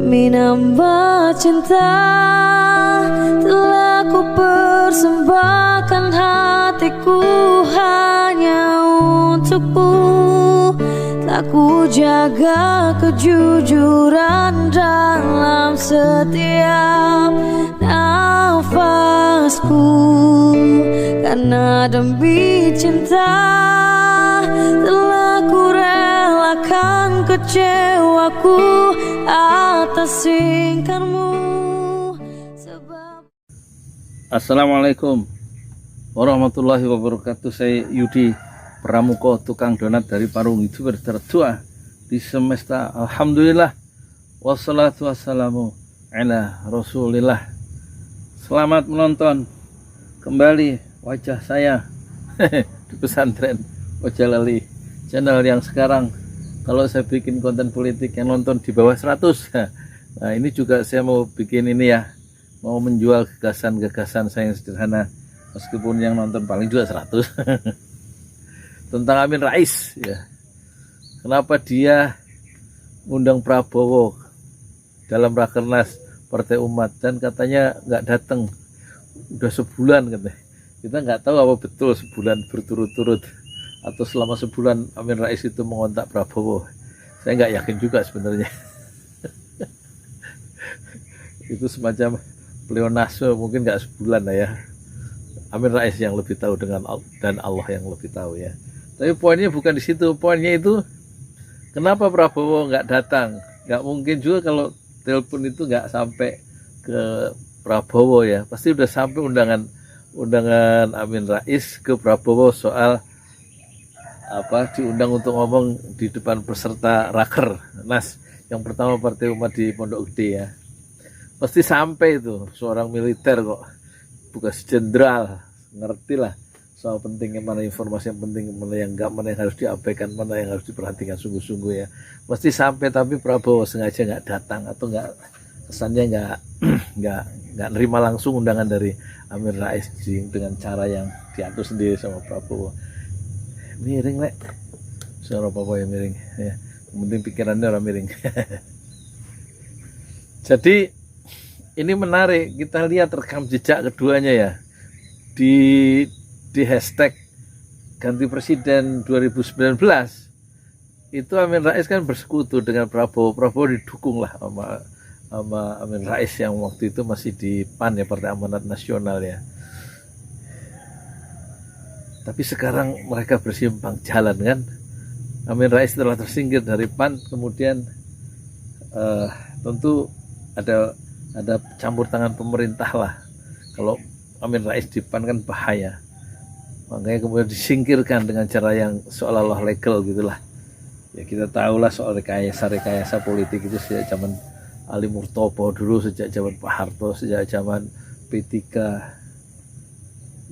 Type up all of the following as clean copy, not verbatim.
Demi nambah cinta telah ku persembahkan hatiku hanya untukmu. Telah ku jaga kejujuran dalam setiap nafasku. Karena demi cinta telah ku relakan kecewaku atas ingkarmu. Assalamualaikum warahmatullahi wabarakatuh. Saya Yudi Pramuko, tukang donat dari Parung Youtuber tertua di semesta. Alhamdulillah, wassalatu wassalamu ala rasulillah. Selamat menonton kembali wajah saya di pesantren Ojalali, channel yang sekarang kalau saya bikin konten politik yang nonton di bawah 100. Nah, ini juga saya mau bikin ini ya, mau menjual gagasan-gagasan saya yang sederhana, meskipun yang nonton paling juga 100. Tentang Amin Rais ya. Kenapa dia undang Prabowo dalam Rakernas Partai Umat dan katanya nggak datang udah sebulan katanya. Kita nggak tahu apa betul sebulan berturut-turut atau selama sebulan Amin Rais itu mengontak Prabowo. Saya nggak yakin juga sebenarnya. Itu semacam pleonasme, mungkin nggak sebulan lah ya. Amin Rais yang lebih tahu dan Allah yang lebih tahu ya. Tapi poinnya bukan di situ. Poinnya itu kenapa Prabowo nggak datang? Nggak mungkin juga kalau telepon itu nggak sampai ke Prabowo ya. Pasti udah sampai undangan Amin Rais ke Prabowo soal diundang untuk ngomong di depan peserta Rakernas yang pertama Partai Umat di Pondok Gede ya. Pasti sampai itu, seorang militer kok, bukan jenderal, ngerti lah soal pentingnya mana informasi yang penting, mana yang enggak, mana yang harus diabaikan, mana yang harus diperhatikan sungguh-sungguh ya. Pasti sampai, tapi Prabowo sengaja nggak datang atau nggak, kesannya nggak nerima langsung undangan dari Amin Rais dengan cara yang diatur sendiri sama Prabowo. Miring lek, suara Prabowo yang miring ya. Yang penting pikirannya orang miring. Jadi ini menarik, kita lihat rekam jejak keduanya ya di hashtag ganti presiden 2019 itu Amin Rais kan bersekutu dengan Prabowo didukung lah sama Amin Rais yang waktu itu masih di PAN ya, Partai Amanat Nasional ya. Tapi sekarang mereka bersimpang jalan kan. Amin Rais telah tersingkir dari PAN, kemudian tentu ada campur tangan pemerintah lah. Kalau Amin Rais di PAN kan bahaya, makanya kemudian disingkirkan dengan cara yang seolah-olah legal gitulah. Ya kita tahulah soal rekayasa politik itu sejak zaman Ali Murtopo dulu, sejak zaman Pak Harto, sejak zaman P3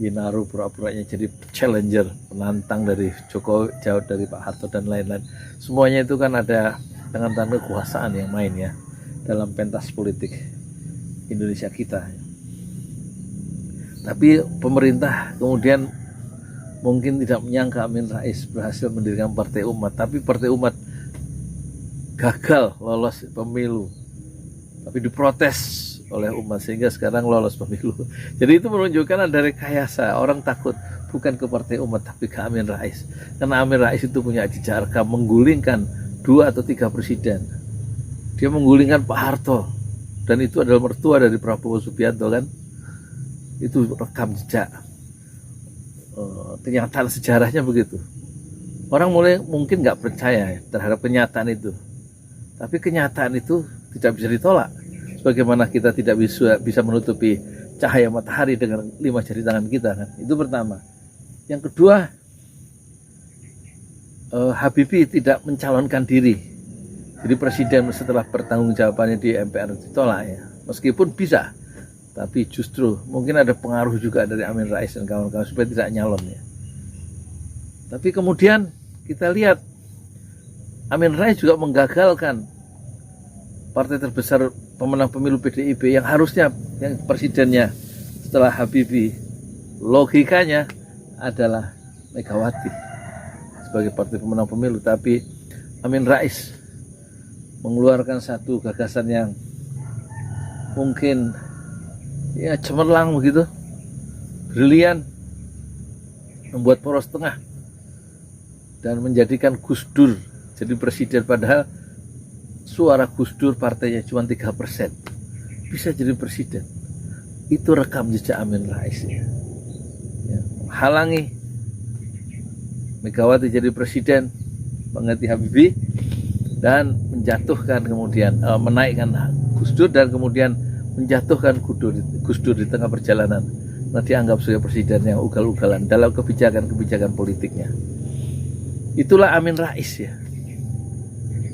Yinaru pura-puranya jadi challenger, penantang dari Jokowi, jauh dari Pak Harto dan lain-lain. Semuanya itu kan ada tangan-tangan kekuasaan yang main ya dalam pentas politik Indonesia kita. Tapi pemerintah kemudian mungkin tidak menyangka Amin Rais berhasil mendirikan Partai Umat, tapi Partai Umat gagal lolos pemilu, tapi diprotes oleh umat sehingga sekarang lolos pemilu. Jadi itu menunjukkan ada rekayasa, orang takut bukan ke Partai Umat tapi ke Amin Rais, karena Amin Rais itu punya jejak rekam menggulingkan 2 atau 3 presiden. Dia menggulingkan Pak Harto, dan itu adalah mertua dari Prabowo Subianto kan. Itu rekam jejak, kenyataan sejarahnya begitu. Orang mulai mungkin nggak percaya terhadap kenyataan itu, tapi kenyataan itu tidak bisa ditolak. Sebagaimana kita tidak bisa menutupi cahaya matahari dengan 5 jari tangan kita kan. Itu pertama. Yang kedua, Habibie tidak mencalonkan diri jadi presiden setelah pertanggungjawabannya di MPR ditolak ya. Meskipun bisa, tapi justru mungkin ada pengaruh juga dari Amin Rais dan kawan-kawan supaya tidak nyalon ya. Tapi kemudian kita lihat Amin Rais juga menggagalkan partai terbesar pemenang pemilu PDIP yang harusnya yang presidennya setelah Habibie logikanya adalah Megawati sebagai partai pemenang pemilu, tapi Amin Rais mengeluarkan satu gagasan yang mungkin ya cemerlang begitu, brilian, membuat poros tengah dan menjadikan Gus Dur jadi presiden, padahal suara Gus Dur partainya cuma 3%, bisa jadi presiden. Itu rekam jejak Amin Rais ya. Halangi Megawati jadi presiden, pengganti Habibie, dan menjatuhkan kemudian menaikkan Gus Dur dan kemudian menjatuhkan Gus Dur di tengah perjalanan. Nah, dianggap sebagai presiden yang ugal-ugalan dalam kebijakan-kebijakan politiknya. Itulah Amin Rais ya.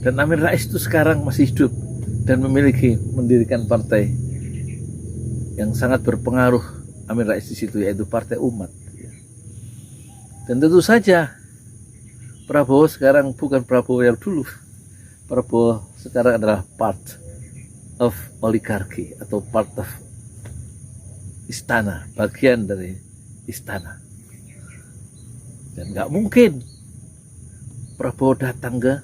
Dan Amin Rais itu sekarang masih hidup dan mendirikan partai yang sangat berpengaruh Amin Rais di situ, yaitu Partai Umat. Dan tentu saja Prabowo sekarang bukan Prabowo yang dulu. Prabowo sekarang adalah part of oligarki atau part of istana, bagian dari istana. Dan nggak mungkin Prabowo datang ke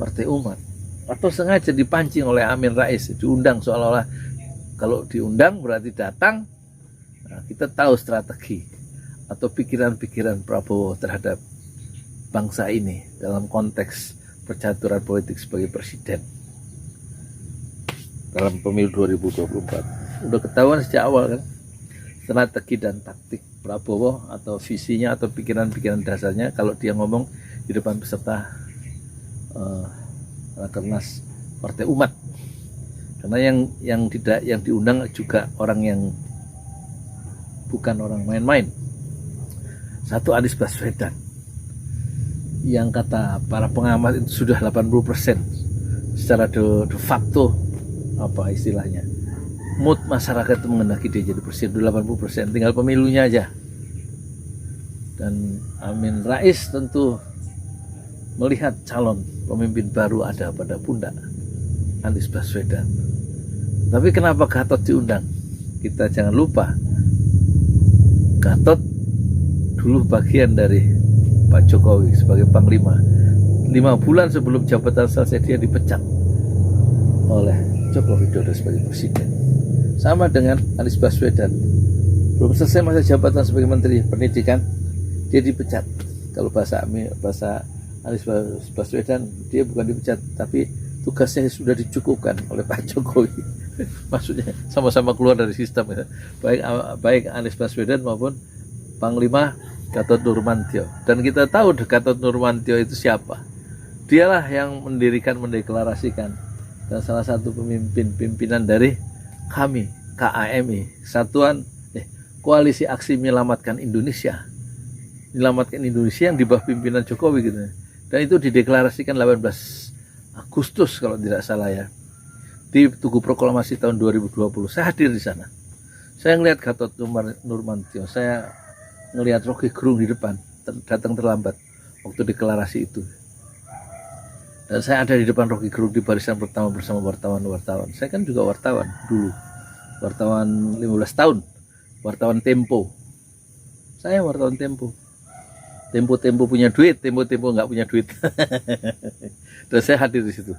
Partai Umat atau sengaja dipancing oleh Amin Rais, diundang seolah-olah kalau diundang berarti datang. Nah, kita tahu strategi atau pikiran-pikiran Prabowo terhadap bangsa ini dalam konteks percaturan politik sebagai presiden dalam pemilu 2024. Udah ketahuan sejak awal kan strategi dan taktik Prabowo atau visinya atau pikiran-pikiran dasarnya kalau dia ngomong di depan peserta Rakernas Partai Umat. Karena yang diundang juga orang yang bukan orang main-main. Satu, Anies Baswedan yang kata para pengamat itu sudah 80% secara de facto, apa istilahnya, mood masyarakat itu mengendaki dia jadi presiden 80%, tinggal pemilunya aja. Dan Amin Rais tentu melihat calon pemimpin baru ada pada pundak Anies Baswedan. Tapi kenapa Gatot diundang? Kita jangan lupa Gatot dulu bagian dari Pak Jokowi sebagai Panglima. 5 bulan sebelum jabatan selesai dia dipecat oleh Joko Widodo sebagai presiden. Sama dengan Anies Baswedan, belum selesai masa jabatan sebagai Menteri Pendidikan, dia dipecat. Kalau bahasa Anies Baswedan, dia bukan dipecat, tapi tugasnya sudah dicukupkan oleh Pak Jokowi. Maksudnya sama-sama keluar dari sistem ya. Baik Anies Baswedan maupun Panglima Gatot Nurmantio. Dan kita tahu Gatot Nurmantio itu siapa. Dialah yang mendeklarasikan dan salah satu pimpinan dari kami KAMI, Koalisi Aksi Menyelamatkan Indonesia. Menyelamatkan Indonesia yang di bawah pimpinan Jokowi gitu. Dan itu dideklarasikan 18 Agustus kalau tidak salah ya. Di Tugu Proklamasi tahun 2020. Saya hadir di sana. Saya ngelihat Gatot Nurmantio, saya ngelihat Rocky Gerung di depan, datang terlambat waktu deklarasi itu. Dan saya ada di depan Rocky Gerung di barisan pertama bersama wartawan-wartawan. Saya kan juga wartawan dulu, wartawan 15 tahun, wartawan Tempo. Saya wartawan Tempo. Tempo punya duit, Tempo nggak punya duit. Dan saya hadir di situ.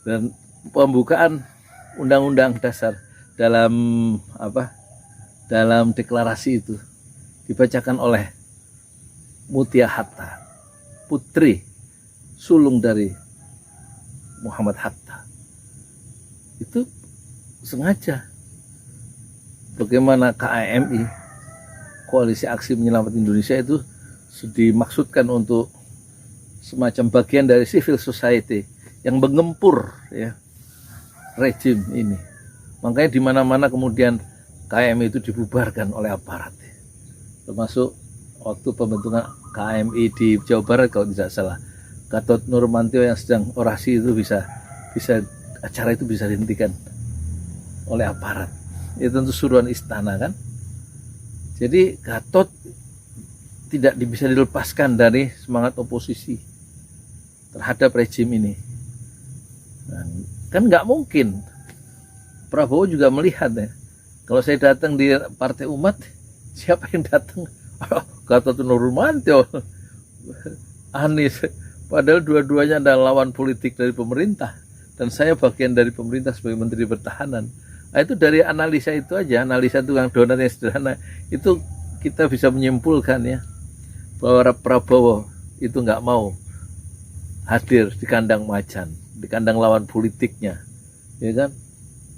Dan pembukaan Undang-Undang Dasar dalam deklarasi itu dibacakan oleh Mutia Hatta, putri sulung dari Muhammad Hatta. Itu sengaja. Bagaimana KAMI, Koalisi Aksi Menyelamatkan Indonesia, itu dimaksudkan untuk semacam bagian dari civil society yang menggempur ya rejim ini. Makanya di mana-mana kemudian KAMI itu dibubarkan oleh aparat. Termasuk waktu pembentukan KAMI di Jawa Barat kalau tidak salah. Gatot Nurmantio yang sedang orasi itu bisa acara itu bisa dihentikan oleh aparat. Itu tentu suruhan istana kan. Jadi Gatot tidak bisa dilepaskan dari semangat oposisi terhadap rejim ini. Dan kan nggak mungkin. Prabowo juga melihat ya. Kalau saya datang di Partai Umat, siapa yang datang? Gatot Nurmantio, Anies, Padahal dua-duanya adalah lawan politik dari pemerintah. Dan saya bagian dari pemerintah sebagai Menteri Pertahanan. Nah, itu dari analisa itu aja, analisa tukang donat yang sederhana, itu kita bisa menyimpulkan ya, bahwa Prabowo itu nggak mau hadir di kandang macan, di kandang lawan politiknya, ya kan?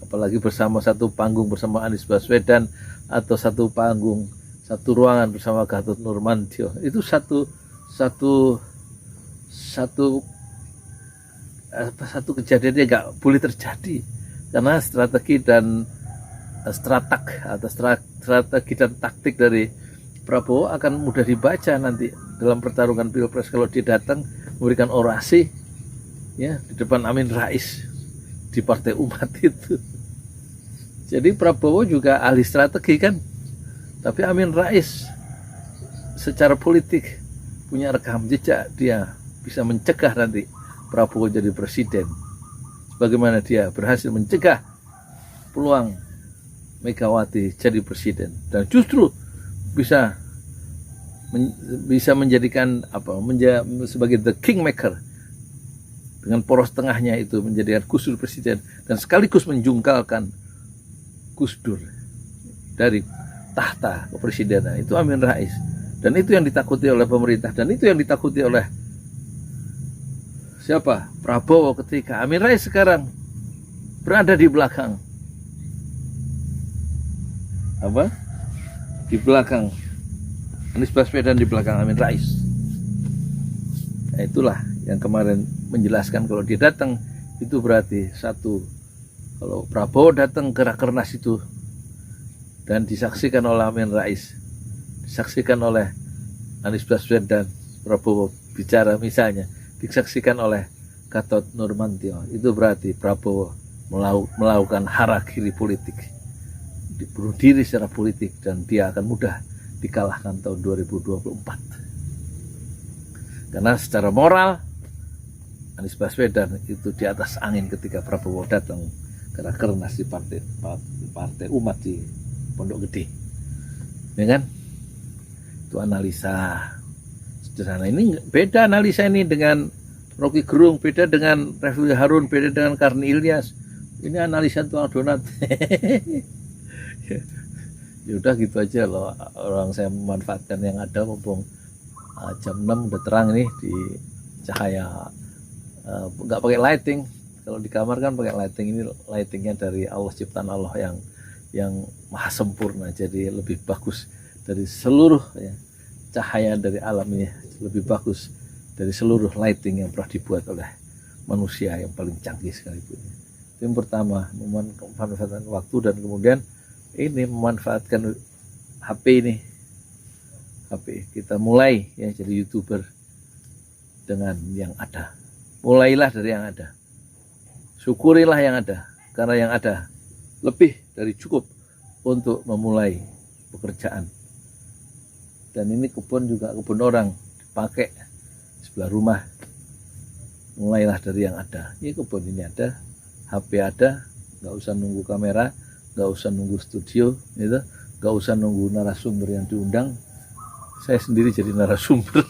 Apalagi bersama satu panggung bersama Anies Baswedan, atau satu panggung, satu ruangan bersama Gatot Nurmantio. Itu satu kejadian yang nggak boleh terjadi, karena strategi dan strategi dan taktik dari Prabowo akan mudah dibaca nanti dalam pertarungan Pilpres kalau dia datang memberikan orasi ya di depan Amin Rais di Partai Umat itu. Jadi Prabowo juga ahli strategi kan, tapi Amin Rais secara politik punya rekam jejak, dia bisa mencegah nanti Prabowo jadi presiden. Bagaimana dia berhasil mencegah peluang Megawati jadi presiden, dan justru bisa menjadikan sebagai the kingmaker dengan poros tengahnya itu menjadikan Gus Dur presiden dan sekaligus menjungkalkan Gus Dur dari tahta kepresidenan. Itu Amin Rais, dan itu yang ditakuti oleh pemerintah, dan itu yang ditakuti oleh siapa? Prabowo ketika Amin Rais sekarang berada di belakang di belakang Anies Baswedan, di belakang Amin Rais. Nah, itulah yang kemarin menjelaskan kalau dia datang itu berarti satu, kalau Prabowo datang ke Rakernas itu dan disaksikan oleh Amin Rais, disaksikan oleh Anies Baswedan, Prabowo bicara misalnya, disaksikan oleh Gatot Nurmantio, itu berarti Prabowo melakukan harakiri politik, bunuh diri secara politik, dan dia akan mudah dikalahkan tahun 2024. Karena secara moral Anies Baswedan itu di atas angin ketika Prabowo datang ke Rakernas di partai Umat di Pondok Gede, ya kan? Itu analisa sederhana. Ini beda analisa ini dengan Rocky Gerung, beda dengan Refli Harun, beda dengan Karni Ilyas. Ini analisa tukang donat. Ya udah gitu aja loh, orang saya memanfaatkan yang ada, mumpung jam 6 udah terang nih di cahaya, nggak pakai lighting. Kalau di kamar kan pakai lighting, ini lightingnya dari Allah, ciptaan Allah yang maha sempurna, jadi lebih bagus dari seluruh ya, cahaya dari alam ini, lebih bagus dari seluruh lighting yang pernah dibuat oleh manusia yang paling canggih sekalipun. Itu yang pertama, memanfaatkan waktu, dan kemudian ini memanfaatkan HP ini. HP kita mulai ya jadi YouTuber dengan yang ada. Mulailah dari yang ada. Syukurilah yang ada, karena yang ada lebih dari cukup untuk memulai pekerjaan. Dan ini kebun juga kebun orang dipakai sebelah rumah. Mulailah dari yang ada. Ini kebun ini ada, HP ada, nggak usah nunggu kamera, nggak usah nunggu studio, gitu, nggak usah nunggu narasumber yang diundang. Saya sendiri jadi narasumber.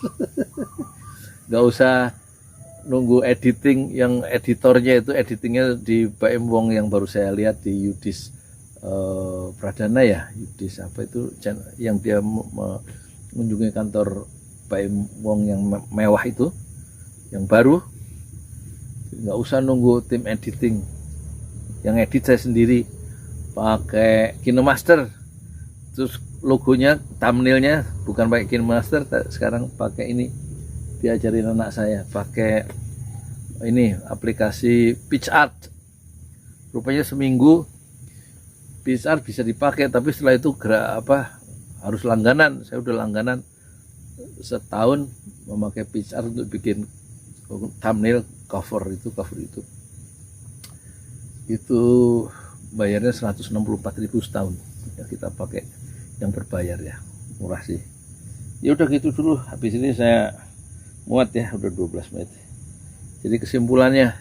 Nggak usah nunggu editing, yang editornya itu editingnya di Baim Wong yang baru saya lihat di Yudis Pradana ya, Yudis apa itu, yang dia mengunjungi kantor Baim Wong yang mewah itu, yang baru. Nggak usah nunggu tim editing, yang edit saya sendiri pakai KineMaster, terus logonya, thumbnailnya bukan pakai KineMaster, sekarang pakai ini, diajarin anak saya pakai ini aplikasi PitchArt. Rupanya seminggu PitchArt bisa dipakai, tapi setelah itu harus langganan. Saya udah langganan setahun memakai PitchArt untuk bikin thumbnail, cover itu bayarnya 164.000 setahun ya, kita pakai yang berbayar ya, murah sih. Ya udah gitu dulu, habis ini saya muat ya, udah 12 menit. Jadi kesimpulannya,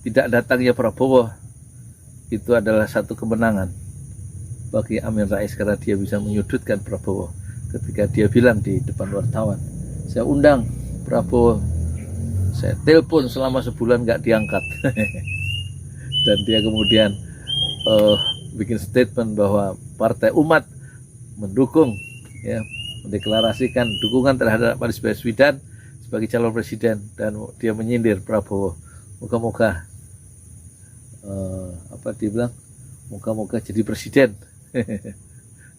tidak datangnya Prabowo itu adalah satu kemenangan bagi Amin Rais, karena dia bisa menyudutkan Prabowo ketika dia bilang di depan wartawan, saya undang Prabowo saya telepon selama sebulan nggak diangkat. Dan dia kemudian bikin statement bahwa Partai Umat mendukung, ya, mendeklarasikan dukungan terhadap Anies Baswedan sebagai calon presiden, dan dia menyindir Prabowo, moga-moga dia bilang moga-moga jadi presiden.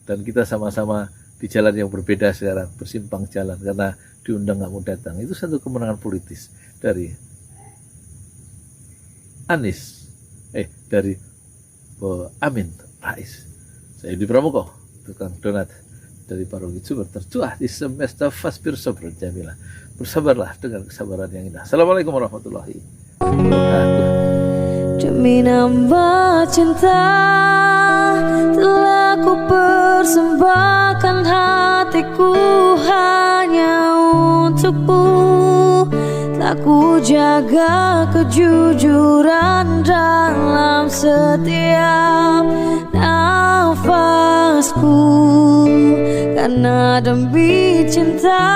Dan kita sama-sama di jalan yang berbeda sekarang, bersimpang jalan karena diundang nggak mau datang. Itu satu kemenangan politis dari Anies, dari Amin Rais. Saya Yudi Pramuko, tukang donat dari Parung Youtuber tertua di semesta Fasbir Sabr Jamilah. Bersabarlah dengan kesabaran yang indah. Assalamualaikum warahmatullahi wabarakatuh. Demi nambah cinta telah ku persembahkan hatiku hanya untukmu. Telah ku jaga kejujuran dalam setiap nafasku, karena demi cinta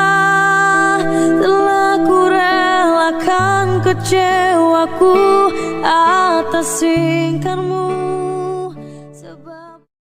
telah ku relakan kecewaku atas ingkarmu.